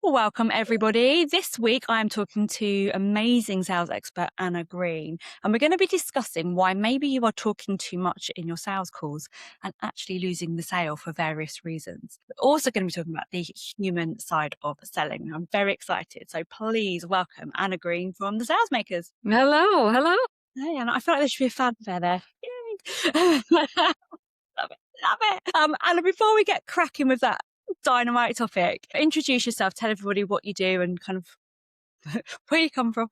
Welcome, everybody. This week, I'm talking to amazing sales expert Anna Green, and we're going to be discussing why maybe you are talking too much in your sales calls and actually losing the sale for various reasons. We're also going to be talking about the human side of selling. I'm very excited. So please welcome Anna Green from the Salesmakers. Hello. Hey, Anna, I feel like there should be a fanfare there. Yay! Love it. Anna, before we get cracking with that dynamite topic, introduce yourself, tell everybody what you do and kind of where you come from.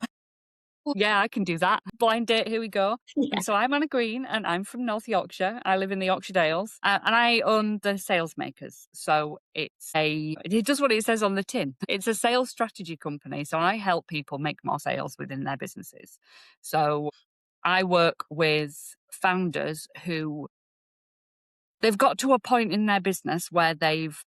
Yeah, I can do that. Blind date, here we go. Yeah. So I'm Anna Green and I'm from North Yorkshire. I live in the Yorkshire Dales and I own the Salesmakers. So it does what it says on the tin. It's a sales strategy company. So I help people make more sales within their businesses. So I work with founders who they've got to a point in their business where they've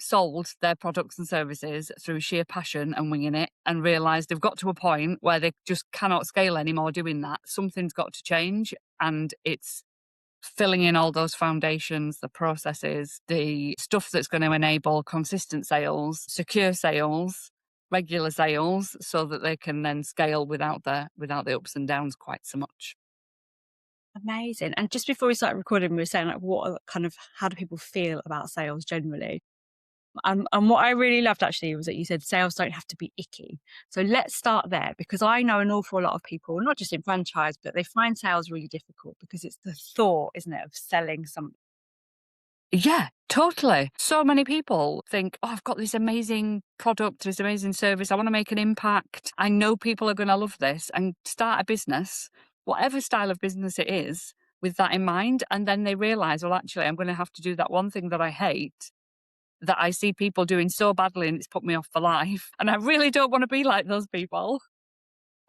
sold their products and services through sheer passion and winging it and realised they've got to a point where they just cannot scale anymore doing that. Something's got to change, and it's filling in all those foundations, the processes, the stuff that's going to enable consistent sales, secure sales, regular sales, so that they can then scale without the ups and downs quite so much. Amazing. And just before we started recording, we were saying how do people feel about sales generally? And what I really loved actually was that you said sales don't have to be icky. So let's start there, because I know an awful lot of people, not just in franchise, but they find sales really difficult because it's the thought, isn't it, of selling something. Yeah, totally. So many people think, oh, I've got this amazing product, this amazing service. I want to make an impact. I know people are going to love this, and start a business, whatever style of business it is, with that in mind. And then they realize, well, actually, I'm going to have to do that one thing that I hate, that I see people doing so badly, and it's put me off for life. And I really don't want to be like those people,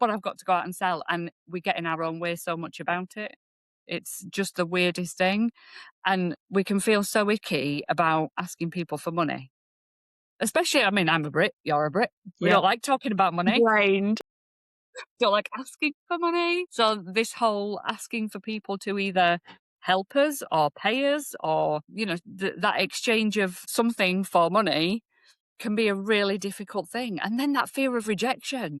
but I've got to go out and sell. And we get in our own way so much about it. It's just the weirdest thing. And we can feel so icky about asking people for money. Especially, I'm a Brit, you're a Brit. We Yeah. don't like talking about money. Brained. Don't like asking for money. So this whole asking for people to either help us or pay us, or, that exchange of something for money can be a really difficult thing. And then that fear of rejection,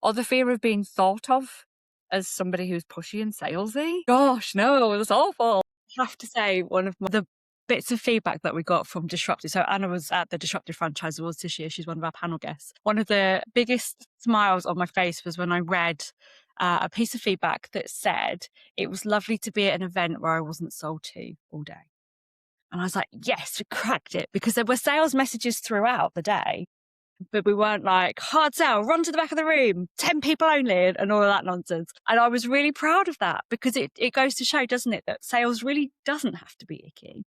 or the fear of being thought of as somebody who's pushy and salesy. Gosh, no, it's awful. I have to say, one of the bits of feedback that we got from Disruptive. So Anna was at the Disruptive Franchise Awards this year. She's one of our panel guests. One of the biggest smiles on my face was when I read a piece of feedback that said, it was lovely to be at an event where I wasn't sold to all day. And I was like, yes, we cracked it, because there were sales messages throughout the day, but we weren't like, hard sell, run to the back of the room, 10 people only, and all of that nonsense. And I was really proud of that, because it goes to show, doesn't it, that sales really doesn't have to be icky.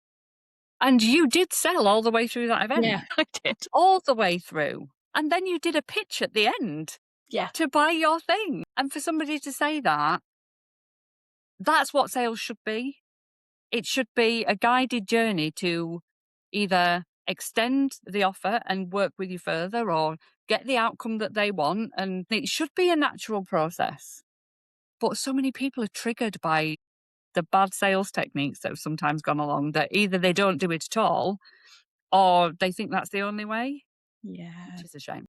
And you did sell all the way through that event. Yeah, I did. All the way through. And then you did a pitch at the end. Yeah. To buy your thing. And for somebody to say that, that's what sales should be. It should be a guided journey to either extend the offer and work with you further, or get the outcome that they want. And it should be a natural process. But so many people are triggered by the bad sales techniques that have sometimes gone along, that either they don't do it at all, or they think that's the only way. Yeah. Which is a shame.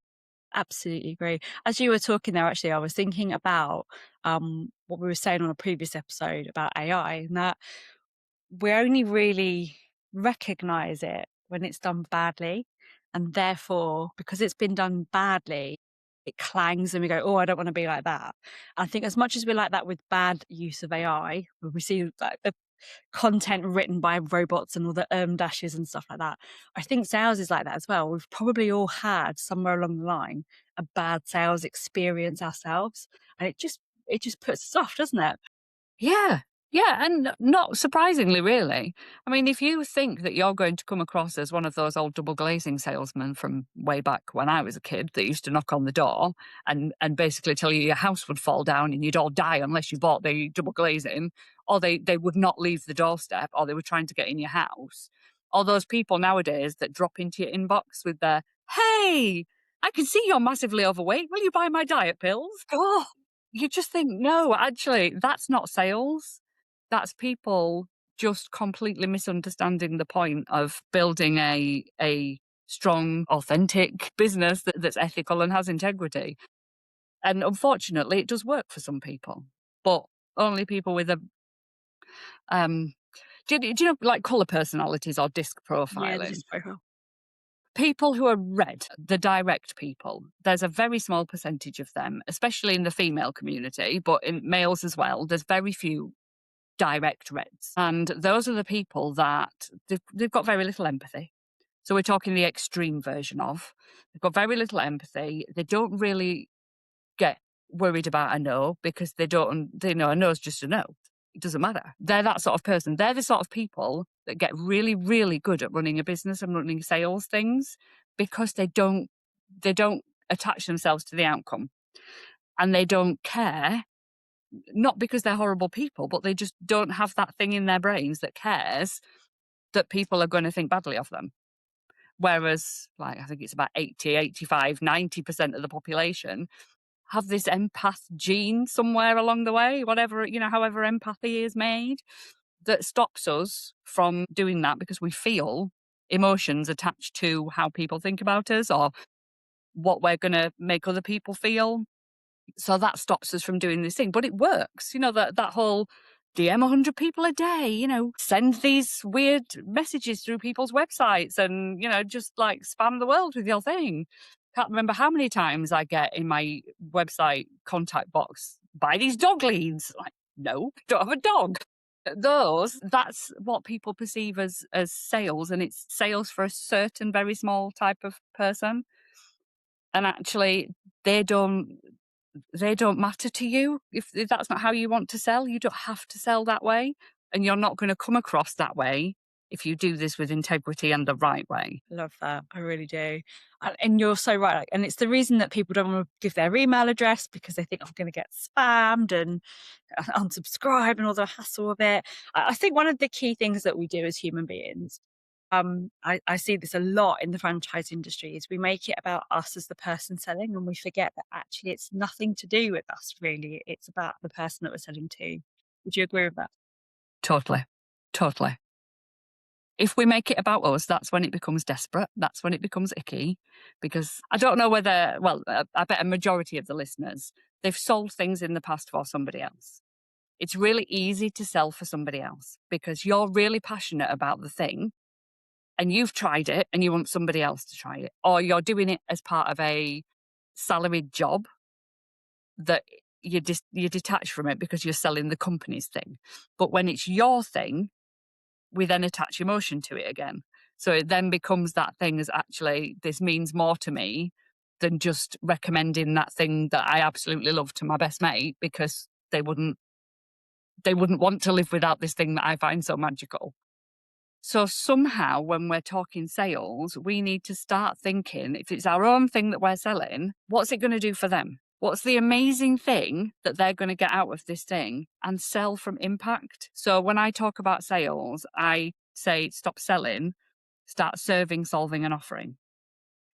Absolutely agree. As you were talking there, actually, I was thinking about what we were saying on a previous episode about AI, and that we only really recognize it when it's done badly. And therefore, because it's been done badly, it clangs and we go, oh, I don't want to be like that. I think as much as we're like that with bad use of AI, where we see like the content written by robots and all the dashes and stuff like that, I think sales is like that as well. We've probably all had somewhere along the line a bad sales experience ourselves, and it just puts us off, doesn't it? Yeah. Yeah. And not surprisingly, really. I mean, if you think that you're going to come across as one of those old double glazing salesmen from way back when I was a kid that used to knock on the door and basically tell you your house would fall down and you'd all die unless you bought the double glazing, or they would not leave the doorstep, or they were trying to get in your house. All those people nowadays that drop into your inbox with their, hey, I can see you're massively overweight. Will you buy my diet pills? Oh, you just think, no, actually, that's not sales. That's people just completely misunderstanding the point of building a strong, authentic business that's ethical and has integrity. And unfortunately, it does work for some people, but only people with a do you know, like colour personalities or disc Yeah, the profiling? disc profile. People who are red, the direct people, there's a very small percentage of them, especially in the female community, but in males as well. There's very few direct reds. And those are the people that they've got very little empathy. So we're talking the extreme version of. They've got very little empathy. They don't really get worried about a no because they know a no's just a no. It doesn't matter. They're that sort of person. They're the sort of people that get really, really good at running a business and running sales things because they don't attach themselves to the outcome and they don't care, not because they're horrible people, but they just don't have that thing in their brains that cares that people are going to think badly of them. Whereas, like, I think it's about 80, 85, 90% of the population have this empath gene somewhere along the way, whatever, however empathy is made, that stops us from doing that because we feel emotions attached to how people think about us or what we're going to make other people feel. So that stops us from doing this thing, but it works. That whole DM 100 people a day, send these weird messages through people's websites and, just like spam the world with your thing. Can't remember how many times I get in my website contact box, buy these dog leads. Like, no, don't have a dog. That's what people perceive as sales, and it's sales for a certain very small type of person. And actually they don't they don't matter to you. If that's not how you want to sell, you don't have to sell that way. And you're not going to come across that way if you do this with integrity and the right way. Love that. I really do. And you're so right. And it's the reason that people don't want to give their email address because they think I'm going to get spammed and unsubscribe and all the hassle of it. I think one of the key things that we do as human beings, I see this a lot in the franchise industry, is we make it about us as the person selling and we forget that actually it's nothing to do with us, really. It's about the person that we're selling to. Would you agree with that? Totally. Totally. If we make it about us, that's when it becomes desperate. That's when it becomes icky. Because I don't know whether, well, I bet a majority of the listeners, they've sold things in the past for somebody else. It's really easy to sell for somebody else because you're really passionate about the thing and you've tried it and you want somebody else to try it. Or you're doing it as part of a salaried job that you're detached from it because you're selling the company's thing. But when it's your thing, we then attach emotion to it again. So it then becomes that thing as actually, this means more to me than just recommending that thing that I absolutely love to my best mate because they wouldn't want to live without this thing that I find so magical. So somehow when we're talking sales, we need to start thinking, if it's our own thing that we're selling, what's it going to do for them? What's the amazing thing that they're going to get out of this thing and sell from impact? So when I talk about sales, I say stop selling, start serving, solving, and offering.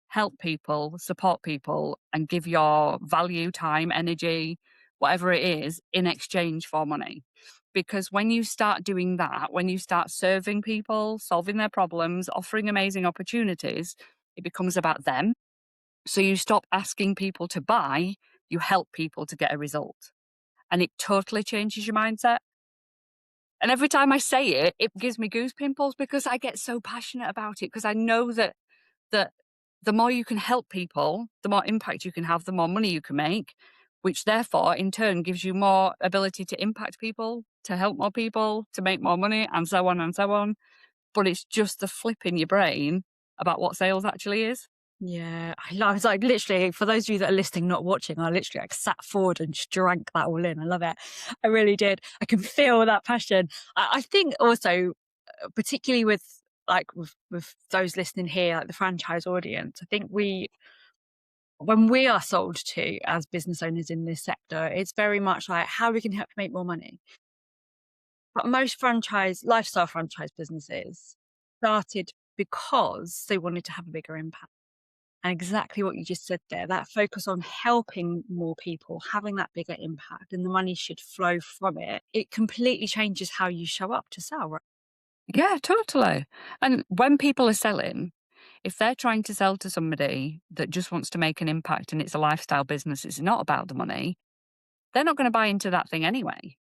Help people, support people, and give your value, time, energy, whatever it is, in exchange for money. Because when you start doing that, when you start serving people, solving their problems, offering amazing opportunities, it becomes about them. So you stop asking people to buy, you help people to get a result. And it totally changes your mindset. And every time I say it, it gives me goose pimples because I get so passionate about it because I know that the more you can help people, the more impact you can have, the more money you can make, which therefore in turn gives you more ability to impact people, to help more people, to make more money, and so on and so on. But it's just the flip in your brain about what sales actually is. Yeah, I was like literally, for those of you that are listening, not watching, I literally like sat forward and just drank that all in. I love it. I really did. I can feel that passion. I think also, particularly with with those listening here, like the franchise audience, I think when we are sold to as business owners in this sector, it's very much like how we can help you make more money. But most lifestyle franchise businesses started because they wanted to have a bigger impact. And exactly what you just said there, that focus on helping more people, having that bigger impact, and the money should flow from it. It completely changes how you show up to sell, right? Yeah, totally. And when people are selling, If they're trying to sell to somebody that just wants to make an impact and it's a lifestyle business, it's not about the money, they're not going to buy into that thing anyway.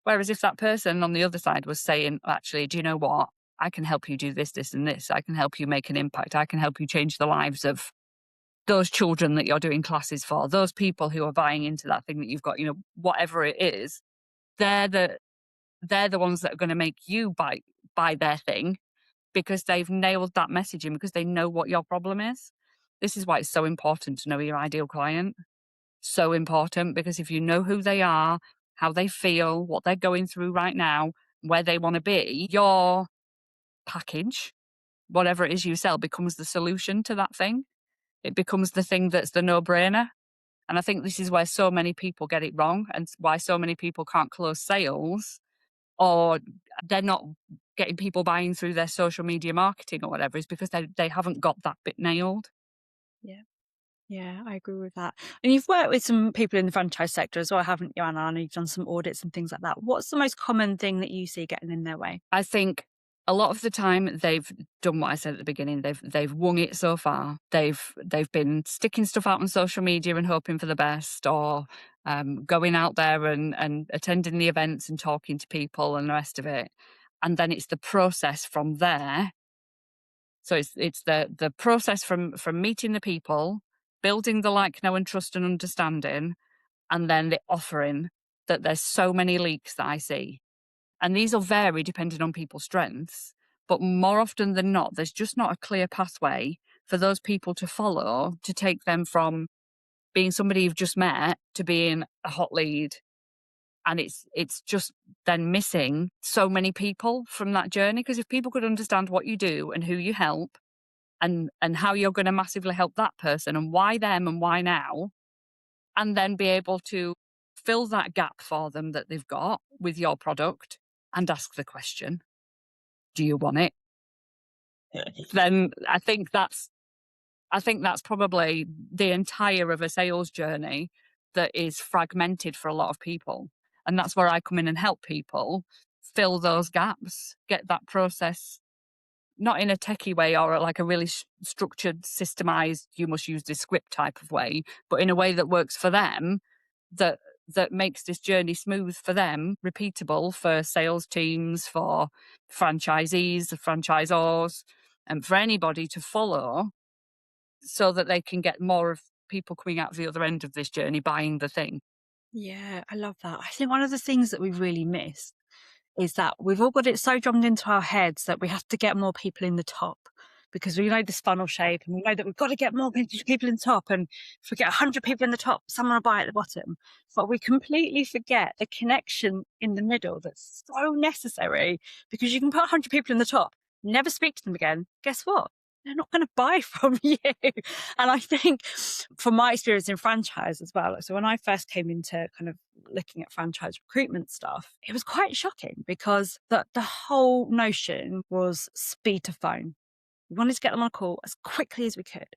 Whereas if that person on the other side was saying, actually, do you know what? I can help you do this, this, and this. I can help you make an impact. I can help you change the lives of those children that you're doing classes for, those people who are buying into that thing that you've got, whatever it is, they're the they're the ones that are going to make you buy their thing because they've nailed that messaging because they know what your problem is. This is why it's so important to know your ideal client. So important because if you know who they are, how they feel, what they're going through right now, where they want to be, your package, whatever it is you sell, becomes the solution to that thing. It becomes the thing that's the no brainer. And I think this is where so many people get it wrong and why so many people can't close sales or they're not getting people buying through their social media marketing or whatever is because they haven't got that bit nailed. Yeah. Yeah, I agree with that. And you've worked with some people in the franchise sector as well, haven't you, Anna? I know you've done some audits and things like that. What's the most common thing that you see getting in their way? I think a lot of the time they've done what I said at the beginning. They've wung it so far. They've been sticking stuff out on social media and hoping for the best, or going out there and attending the events and talking to people and the rest of it. And then it's the process from there. So it's the process from meeting the people, building the like, know, and trust and understanding, and then the offering that there's so many leaks that I see. And these will vary depending on people's strengths. But more often than not, there's just not a clear pathway for those people to follow to take them from being somebody you've just met to being a hot lead. And it's just then missing so many people from that journey. Because if people could understand what you do and who you help and how you're going to massively help that person and why them and why now, and then be able to fill that gap for them that they've got with your product and ask the question, do you want it? Then I think that's probably the entire of a sales journey that is fragmented for a lot of people. And that's where I come in and help people fill those gaps, get that process not in a techie way or like a really structured, systemized, you must use this script type of way, but in a way that works for them, that that makes this journey smooth for them, repeatable for sales teams, for franchisees, the franchisors, and for anybody to follow so that they can get more of people coming out of the other end of this journey buying the thing. Yeah, I love that. I think one of the things that we really miss is that we've all got it so drummed into our heads that we have to get more people in the top because we know this funnel shape and we know that we've got to get more people in the top. And if we get 100 people in the top, someone will buy at the bottom. But we completely forget the connection in the middle that's so necessary because you can put 100 people in the top, never speak to them again. Guess what? They're not going to buy from you. And I think from my experience in franchise as well, so when I first came into kind of looking at franchise recruitment stuff, it was quite shocking because the whole notion was speed to phone. We wanted to get them on a call as quickly as we could.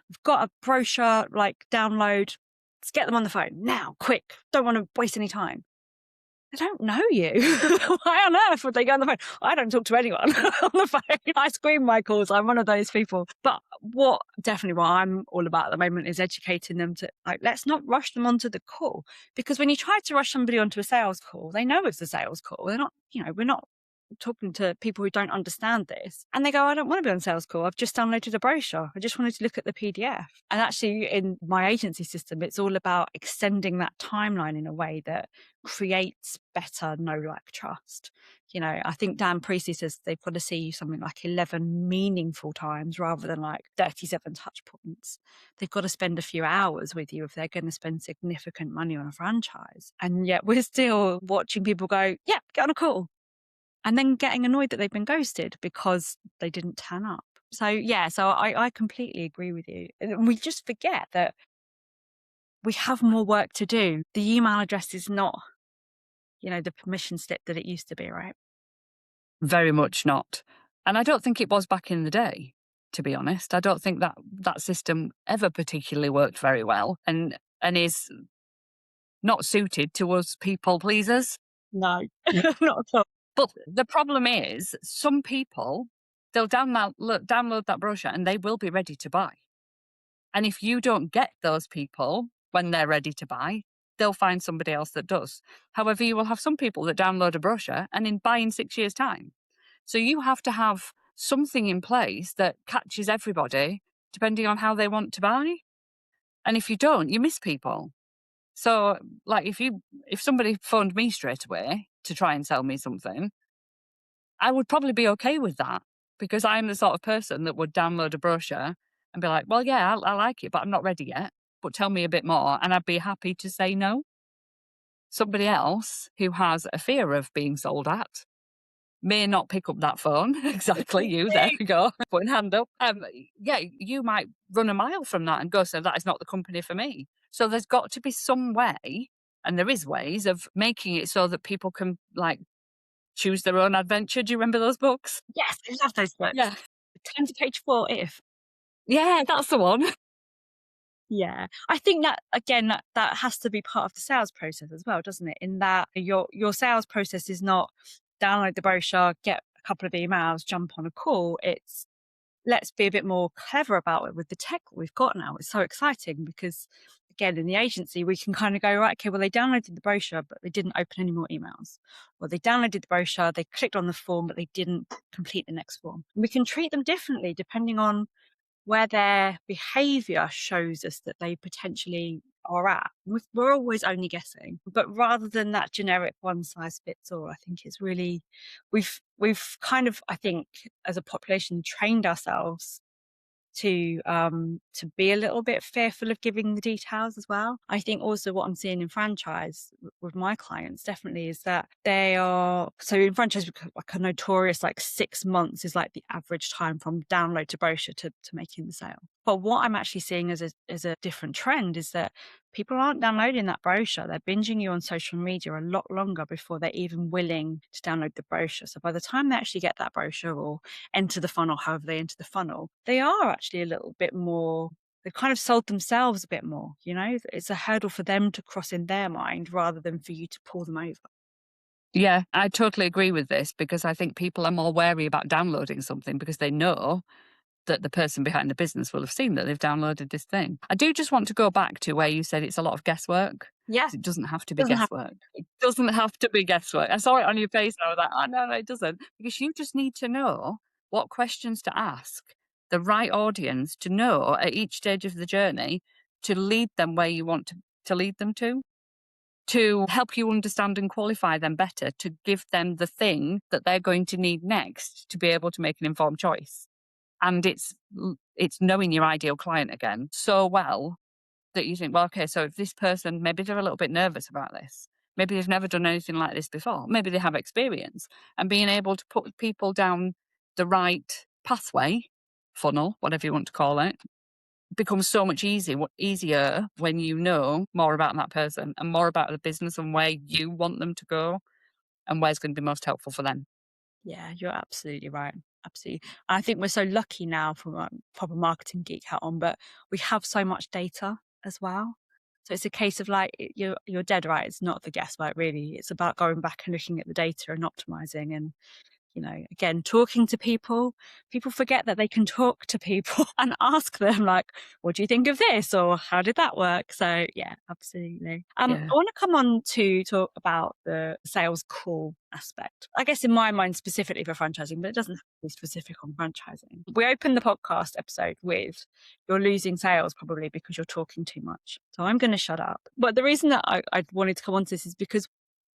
We've got a brochure, like download, let's get them on the phone now, quick. Don't want to waste any time. I don't know you. Why on earth would they go on the phone? I don't talk to anyone on the phone. I screen my calls. I'm one of those people. But what I'm all about at the moment is educating them to let's not rush them onto the call. Because when you try to rush somebody onto a sales call, they know it's a sales call. They're not, we're not talking to people who don't understand this. And they go, I don't want to be on sales call. I've just downloaded a brochure. I just wanted to look at the PDF. And actually in my agency system, it's all about extending that timeline in a way that creates better know, like, trust. I think Dan Priestley says they've got to see you something like 11 meaningful times rather than like 37 touch points. They've got to spend a few hours with you if they're going to spend significant money on a franchise. And yet we're still watching people go, yeah, get on a call. And then getting annoyed that they've been ghosted because they didn't turn up. So, yeah, I completely agree with you. And we just forget that we have more work to do. The email address is not, the permission slip that it used to be, right? Very much not. And I don't think it was back in the day, to be honest. I don't think that system ever particularly worked very well and is not suited to us people pleasers. No, not at all. But the problem is some people they'll download that brochure and they will be ready to buy. And if you don't get those people when they're ready to buy, they'll find somebody else that does. However, you will have some people that download a brochure and buy in 6 years' time. So you have to have something in place that catches everybody depending on how they want to buy. And if you don't, you miss people. So, like, if somebody phoned me straight away to try and sell me something, I would probably be okay with that, because I'm the sort of person that would download a brochure and be like, well, yeah, I like it, but I'm not ready yet. But tell me a bit more. And I'd be happy to say no. Somebody else who has a fear of being sold at may not pick up that phone. Exactly. You, there we go. Putting hand up. Yeah, you might run a mile from that and go, so that is not the company for me. So there's got to be some way, and there is ways of making it so that people can, like, choose their own adventure. Do you remember those books? Yes, I love those books. Yeah. Turn to page 4 if. Yeah, that's the one. Yeah. I think that again, that has to be part of the sales process as well, doesn't it? In that your sales process is not download the brochure, get a couple of emails, jump on a call. It's let's be a bit more clever about it with the tech that we've got now. It's so exciting because again, in the agency, we can kind of go, right, okay, well, they downloaded the brochure, but they didn't open any more emails. Or they downloaded the brochure, they clicked on the form, but they didn't complete the next form. And we can treat them differently depending on where their behavior shows us that they potentially are at. We're always only guessing, but rather than that generic one size fits all, I think it's really, we've kind of, I think, as a population, trained ourselves to be a little bit fearful of giving the details as well. I think also what I'm seeing in franchise with my clients definitely is that they are, so in franchise, like a notorious, like 6 months is like the average time from download to brochure to making the sale. But what I'm actually seeing as a different trend is that people aren't downloading that brochure. They're binging you on social media a lot longer before they're even willing to download the brochure. So by the time they actually get that brochure or enter the funnel, however they enter the funnel, they are actually a little bit more, they've kind of sold themselves a bit more, you know? It's a hurdle for them to cross in their mind rather than for you to pull them over. Yeah, I totally agree with this, because I think people are more wary about downloading something because they know that the person behind the business will have seen that they've downloaded this thing. I do just want to go back to where you said it's a lot of guesswork. Yeah, 'Cause it doesn't have to be doesn't have. guesswork. It doesn't have to be guesswork. I saw it on your face and I was like, oh, no, it doesn't. Because you just need to know what questions to ask the right audience to know at each stage of the journey to lead them where you want to lead them to help you understand and qualify them better, to give them the thing that they're going to need next to be able to make an informed choice. And it's knowing your ideal client again so well that you think, well, okay, so if this person, maybe they're a little bit nervous about this. Maybe they've never done anything like this before. Maybe they have experience. And being able to put people down the right pathway, funnel, whatever you want to call it, becomes so much easier when you know more about that person and more about the business and where you want them to go and where's going to be most helpful for them. Yeah, you're absolutely right. Absolutely. I think we're so lucky now from a proper marketing geek hat on, but we have so much data as well. So it's a case of like you're dead right. It's not the guesswork really. It's about going back and looking at the data and optimizing and again, talking to people. People forget that they can talk to people and ask them, like, what do you think of this? Or how did that work? So, yeah, absolutely. I Yeah. want to come on to talk about the sales call aspect. I guess in my mind, specifically for franchising, but it doesn't have to be specific on franchising. We opened the podcast episode with you're losing sales probably because you're talking too much. So I'm going to shut up. But the reason that I wanted to come on to this is because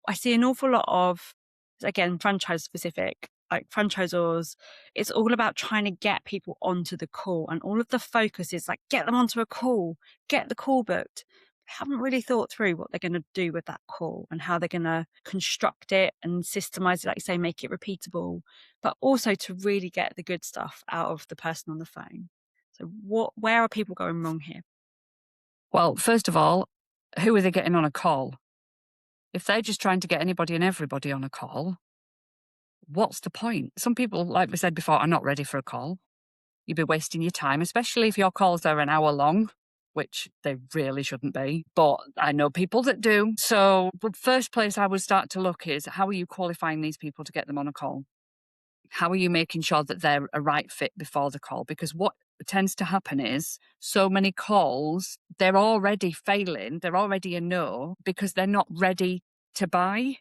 I see an awful lot of, again, franchise specific, like franchisors, it's all about trying to get people onto the call. And all of the focus is like, get them onto a call, get the call booked. They haven't really thought through what they're going to do with that call and how they're going to construct it and systemize it, like you say, make it repeatable, but also to really get the good stuff out of the person on the phone. So where are people going wrong here? Well, first of all, who are they getting on a call? If they're just trying to get anybody and everybody on a call, what's the point? Some people, like we said before, are not ready for a call. You'd be wasting your time, especially if your calls are an hour long, which they really shouldn't be. But I know people that do. So the first place I would start to look is, how are you qualifying these people to get them on a call? How are you making sure that they're a right fit before the call? Because what tends to happen is so many calls, they're already failing, they're already a no because they're not ready to buy.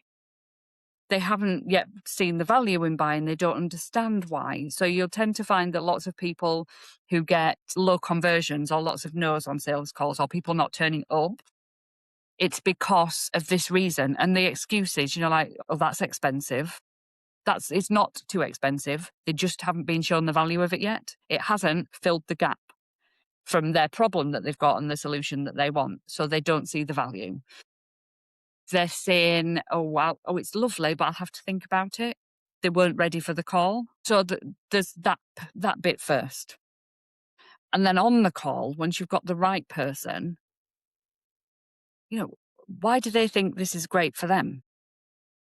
They haven't yet seen the value in buying, they don't understand why. So you'll tend to find that lots of people who get low conversions or lots of no's on sales calls or people not turning up, it's because of this reason. And the excuses, like, oh, that's expensive. It's not too expensive. They just haven't been shown the value of it yet. It hasn't filled the gap from their problem that they've got and the solution that they want. So they don't see the value. They're saying, oh, wow, oh, it's lovely, but I'll have to think about it. They weren't ready for the call. So there's that bit first. And then on the call, once you've got the right person, why do they think this is great for them?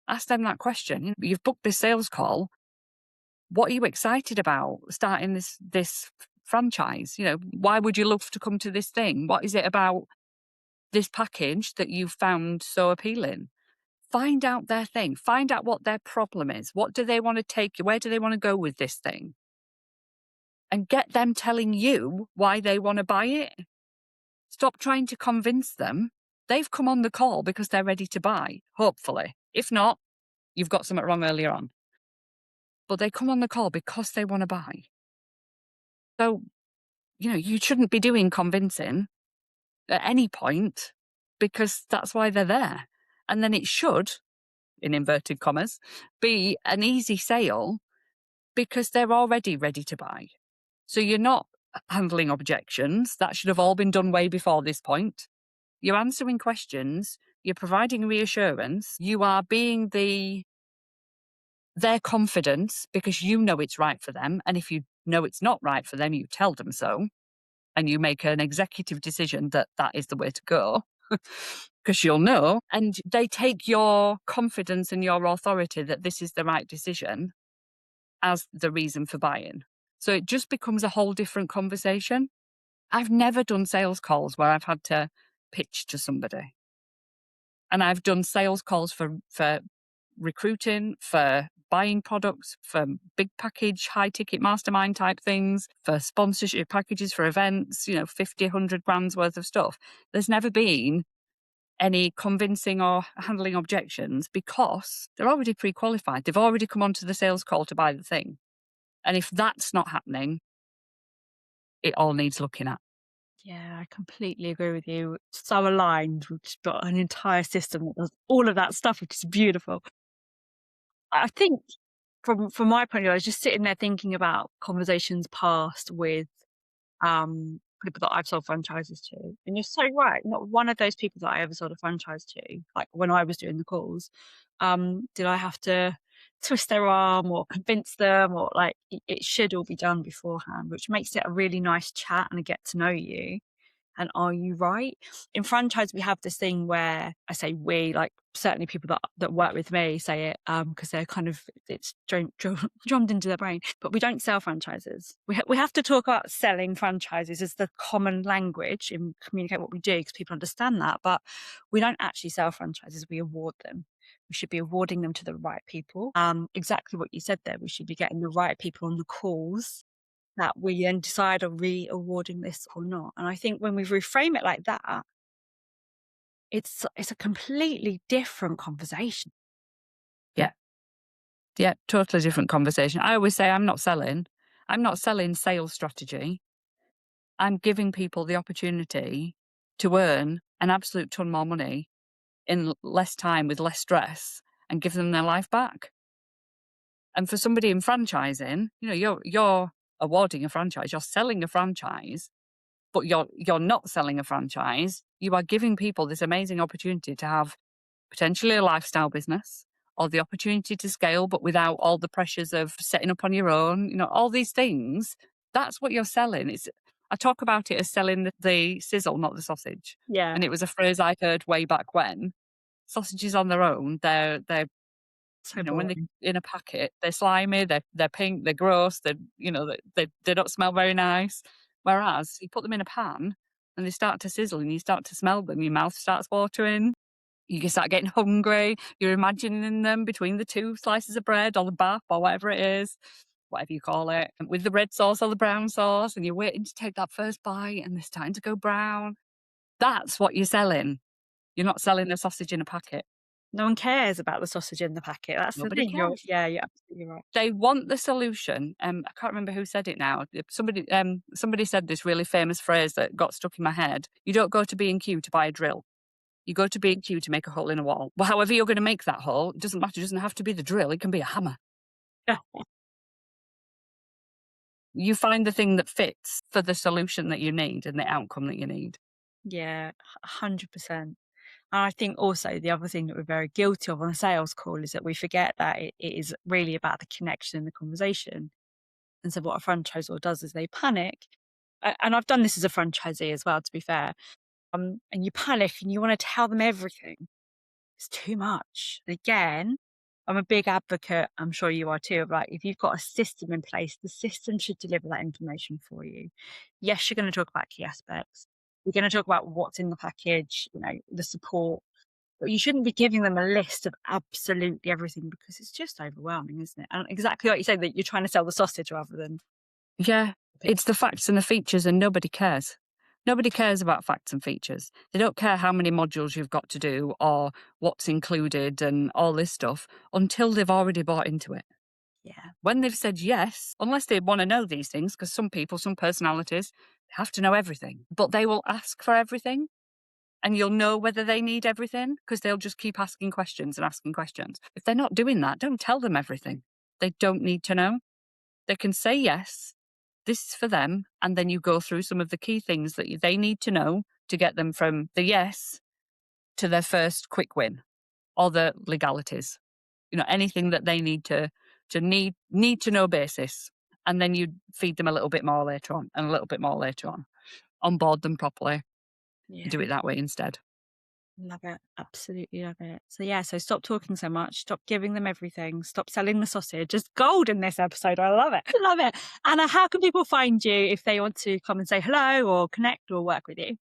Ask them that question. You've booked this sales call. What are you excited about starting this franchise? Why would you love to come to this thing? What is it about this package that you found so appealing? Find out their thing. Find out what their problem is. What do they want to take? Where do they want to go with this thing? And get them telling you why they want to buy it. Stop trying to convince them. They've come on the call because they're ready to buy, hopefully. If not, you've got something wrong earlier on. But they come on the call because they want to buy. So, you shouldn't be doing convincing at any point because that's why they're there. And then it should, in inverted commas, be an easy sale because they're already ready to buy. So you're not handling objections. That should have all been done way before this point. You're answering questions. You're providing reassurance. You are being their confidence because you know it's right for them. And if you know it's not right for them, you tell them so. And you make an executive decision that is the way to go because you'll know. And they take your confidence and your authority that this is the right decision as the reason for buying. So it just becomes a whole different conversation. I've never done sales calls where I've had to pitch to somebody. And I've done sales calls for recruiting, for buying products, for big package, high ticket mastermind type things, for sponsorship packages for events, 50, 100 grand's worth of stuff. There's never been any convincing or handling objections because they're already pre-qualified. They've already come onto the sales call to buy the thing. And if that's not happening, it all needs looking at. Yeah, I completely agree with you. So aligned. We've just got an entire system that does all of that stuff, which is beautiful. I think from my point of view, I was just sitting there thinking about conversations past with people that I've sold franchises to. And you're so right. Not one of those people that I ever sold a franchise to, like when I was doing the calls, did I have to twist their arm or convince them, or like it should all be done beforehand, which makes it a really nice chat and a get to know you. And are you right? In franchise, we have this thing where I say we, like certainly people that work with me say it because they're kind of, it's drummed into their brain. But we don't sell franchises. We have to talk about selling franchises as the common language and communicate what we do because people understand that. But we don't actually sell franchises. We award them. We should be awarding them to the right people. Exactly what you said there. We should be getting the right people on the calls that we then decide are re-awarding this or not. And I think when we reframe it like that, it's a completely different conversation. Yeah. Yeah, totally different conversation. I always say I'm not selling sales strategy. I'm giving people the opportunity to earn an absolute ton more money in less time with less stress and give them their life back. And for somebody in franchising, you're awarding a franchise, you're selling a franchise, but you're not selling a franchise. You are giving people this amazing opportunity to have potentially a lifestyle business or the opportunity to scale, but without all the pressures of setting up on your own, all these things. That's what you're selling. I talk about it as selling the sizzle, not the sausage. Yeah. And it was a phrase I heard way back when. Sausages on their own, they're So when they're boring. in a packet, they're slimy, they're pink, they're gross, they don't smell very nice. Whereas you put them in a pan and they start to sizzle and you start to smell them, your mouth starts watering. You can start getting hungry. You're imagining them between the 2 slices of bread or the bap or whatever it is, whatever you call it, with the red sauce or the brown sauce, and you're waiting to take that first bite and they're starting to go brown. That's what you're selling. You're not selling a sausage in a packet. No one cares about the sausage in the packet. That's the Nobody thing. cares. You're absolutely right. They want the solution. I can't remember who said it now. Somebody said this really famous phrase that got stuck in my head. You don't go to B&Q to buy a drill. You go to B&Q to make a hole in a wall. Well, however you're going to make that hole, it doesn't matter. It doesn't have to be the drill. It can be a hammer. Yeah. You find the thing that fits for the solution that you need and the outcome that you need. Yeah, 100%. And I think also the other thing that we're very guilty of on a sales call is that we forget that it is really about the connection and the conversation. And so what a franchisor does is they panic. And I've done this as a franchisee as well, to be fair. And you panic and you want to tell them everything. It's too much. Again, I'm a big advocate, I'm sure you are too, of like, if you've got a system in place, the system should deliver that information for you. Yes, you're going to talk about key aspects. You're going to talk about what's in the package, the support, but you shouldn't be giving them a list of absolutely everything because it's just overwhelming, isn't it? And exactly like you say, that you're trying to sell the sausage rather than Yeah, the pig. it's the facts and the features, and nobody cares. Nobody cares about facts and features. They don't care how many modules you've got to do or what's included and all this stuff until they've already bought into it. Yeah. When they've said yes, unless they want to know these things, because some people, some personalities, have to know everything, but they will ask for everything. And you'll know whether they need everything because they'll just keep asking questions and asking questions. If they're not doing that, don't tell them everything. They don't need to know. They can say yes, this is for them. And then you go through some of the key things that they need to know to get them from the yes to their first quick win or the legalities. Anything that they need need to know basis. And then you feed them a little bit more later on and a little bit more later on. Onboard them properly. Yeah. Do it that way instead. Love it. Absolutely love it. So yeah, so stop talking so much. Stop giving them everything. Stop selling the sausage. Just gold in this episode. I love it. I love it. Anna, how can people find you if they want to come and say hello or connect or work with you?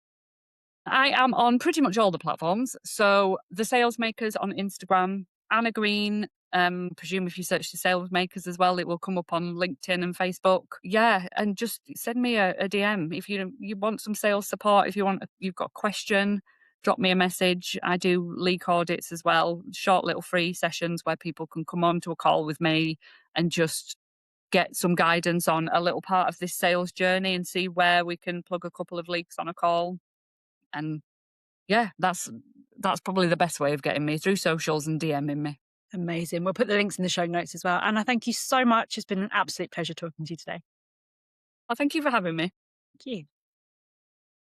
I am on pretty much all the platforms. So the Salesmakers on Instagram, Anna Green. Presume if you search the Salesmakers as well, it will come up on LinkedIn and Facebook. Yeah, and just send me a DM if you want some sales support. If you've got a question, drop me a message. I do leak audits as well, short little free sessions where people can come on to a call with me and just get some guidance on a little part of this sales journey and see where we can plug a couple of leaks on a call. And yeah, that's probably the best way of getting me through socials and DMing me. Amazing. We'll put the links in the show notes as well. Anna, thank you so much. It's been an absolute pleasure talking to you today. Well, thank you for having me. Thank you.